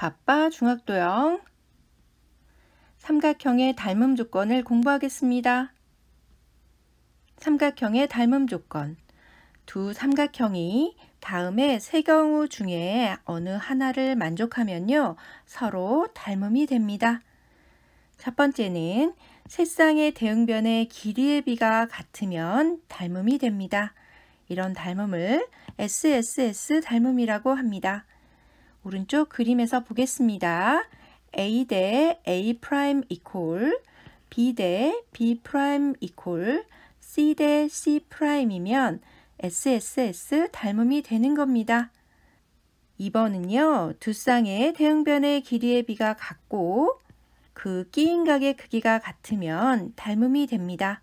바빠 중학도형 삼각형의 닮음 조건을 공부하겠습니다. 삼각형의 닮음 조건. 두 삼각형이 다음의 세 경우 중에 어느 하나를 만족하면요, 서로 닮음이 됩니다. 첫 번째는 세 쌍의 대응변의 길이의 비가 같으면 닮음이 됩니다. 이런 닮음을 SSS 닮음이라고 합니다. 오른쪽 그림에서 보겠습니다. A 대 A' 이퀄, B 대 B' 이퀄, C 대 C'이면 SSS 닮음이 되는 겁니다. 2번은요, 두 쌍의 대응변의 길이의 비가 같고 그 끼인 각의 크기가 같으면 닮음이 됩니다.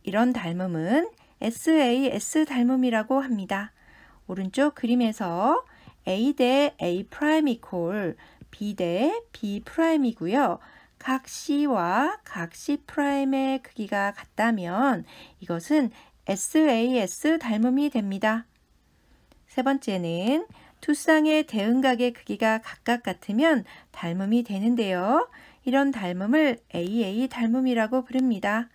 이런 닮음은 SAS 닮음이라고 합니다. 오른쪽 그림에서 A 대 A' 이퀄, B 대 B'이고요. 각 C와 각 C'의 크기가 같다면 이것은 SAS 닮음이 됩니다. 세 번째는 두 쌍의 대응각의 크기가 각각 같으면 닮음이 되는데요. 이런 닮음을 AA 닮음이라고 부릅니다.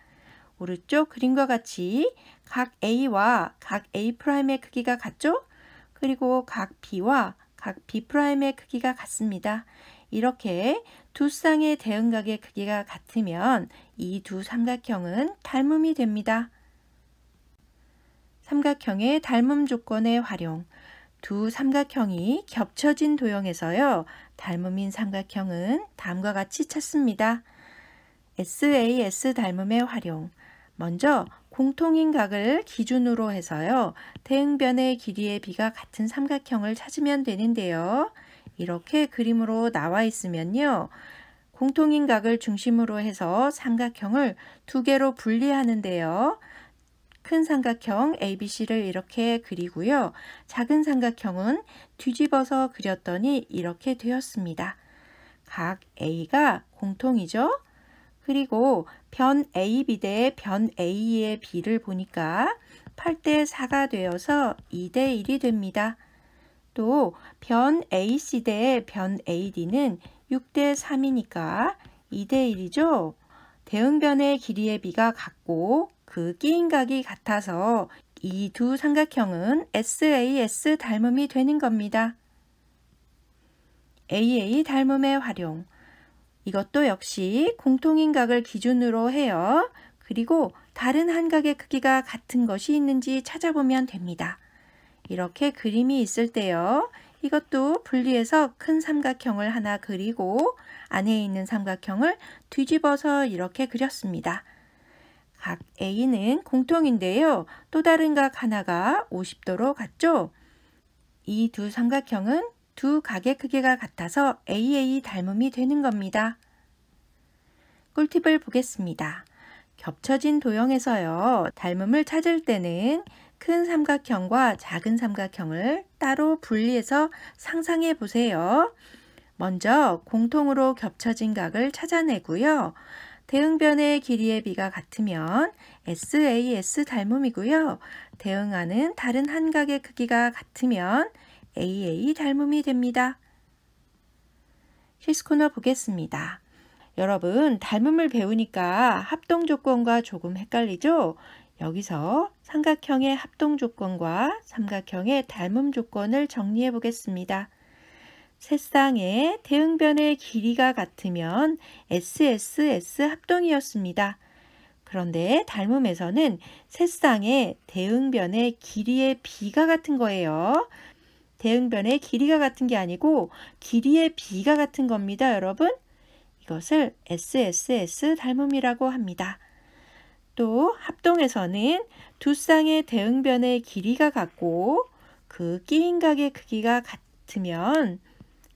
오른쪽 그림과 같이 각 A와 각 A'의 크기가 같죠? 그리고 각 B와 각 B'의 크기가 같습니다. 이렇게 두 쌍의 대응각의 크기가 같으면 이 두 삼각형은 닮음이 됩니다. 삼각형의 닮음 조건의 활용. 두 삼각형이 겹쳐진 도형에서요, 닮음인 삼각형은 다음과 같이 찾습니다. SAS 닮음의 활용. 먼저 공통인 각을 기준으로 해서요, 대응변의 길이의 비가 같은 삼각형을 찾으면 되는데요. 이렇게 그림으로 나와 있으면요, 공통인 각을 중심으로 해서 삼각형을 두 개로 분리하는데요. 큰 삼각형 ABC를 이렇게 그리고요. 작은 삼각형은 뒤집어서 그렸더니 이렇게 되었습니다. 각 A가 공통이죠. 그리고 변 AB 대 변 A의 B를 보니까 8대 4가 되어서 2대 1이 됩니다. 또 변 AC 대 변 AD는 6대 3이니까 2대 1이죠. 대응변의 길이의 비가 같고 그 끼인 각이 같아서 이 두 삼각형은 SAS 닮음이 되는 겁니다. AA 닮음의 활용. 이것도 역시 공통인 각을 기준으로 해요. 그리고 다른 한 각의 크기가 같은 것이 있는지 찾아보면 됩니다. 이렇게 그림이 있을 때요, 이것도 분리해서 큰 삼각형을 하나 그리고 안에 있는 삼각형을 뒤집어서 이렇게 그렸습니다. 각 A는 공통인데요, 또 다른 각 하나가 50도로 같죠? 이 두 삼각형은 두 각의 크기가 같아서 AA 닮음이 되는 겁니다. 꿀팁을 보겠습니다. 겹쳐진 도형에서요, 닮음을 찾을 때는 큰 삼각형과 작은 삼각형을 따로 분리해서 상상해 보세요. 먼저 공통으로 겹쳐진 각을 찾아내고요. 대응변의 길이의 비가 같으면 SAS 닮음이고요. 대응하는 다른 한 각의 크기가 같으면 AA 닮음이 됩니다. 실습 코너 보겠습니다. 여러분, 닮음을 배우니까 합동 조건과 조금 헷갈리죠? 여기서 삼각형의 합동 조건과 삼각형의 닮음 조건을 정리해 보겠습니다. 세 쌍의 대응변의 길이가 같으면 SSS 합동이었습니다. 그런데 닮음에서는 세 쌍의 대응변의 길이의 비가 같은 거예요. 대응변의 길이가 같은 게 아니고 길이의 비가 같은 겁니다, 여러분. 이것을 SSS 닮음이라고 합니다. 또 합동에서는 두 쌍의 대응변의 길이가 같고 그 끼인 각의 크기가 같으면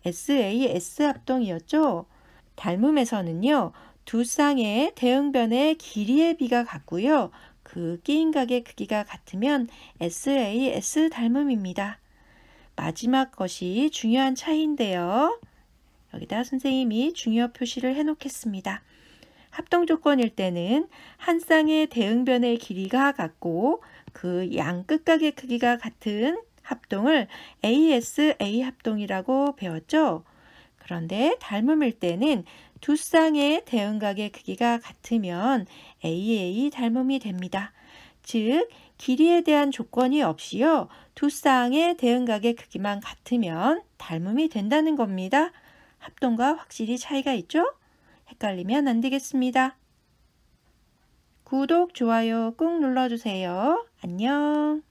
SAS 합동이었죠. 닮음에서는요, 두 쌍의 대응변의 길이의 비가 같고요. 그 끼인 각의 크기가 같으면 SAS 닮음입니다. 마지막 것이 중요한 차이인데요. 여기다 선생님이 중요 표시를 해놓겠습니다. 합동 조건일 때는 한 쌍의 대응변의 길이가 같고 그 양 끝각의 크기가 같은 합동을 ASA 합동이라고 배웠죠. 그런데 닮음일 때는 두 쌍의 대응각의 크기가 같으면 AA 닮음이 됩니다. 즉, 길이에 대한 조건이 없이요. 두 쌍의 대응각의 크기만 같으면 닮음이 된다는 겁니다. 합동과 확실히 차이가 있죠? 헷갈리면 안 되겠습니다. 구독, 좋아요 꾹 눌러주세요. 안녕.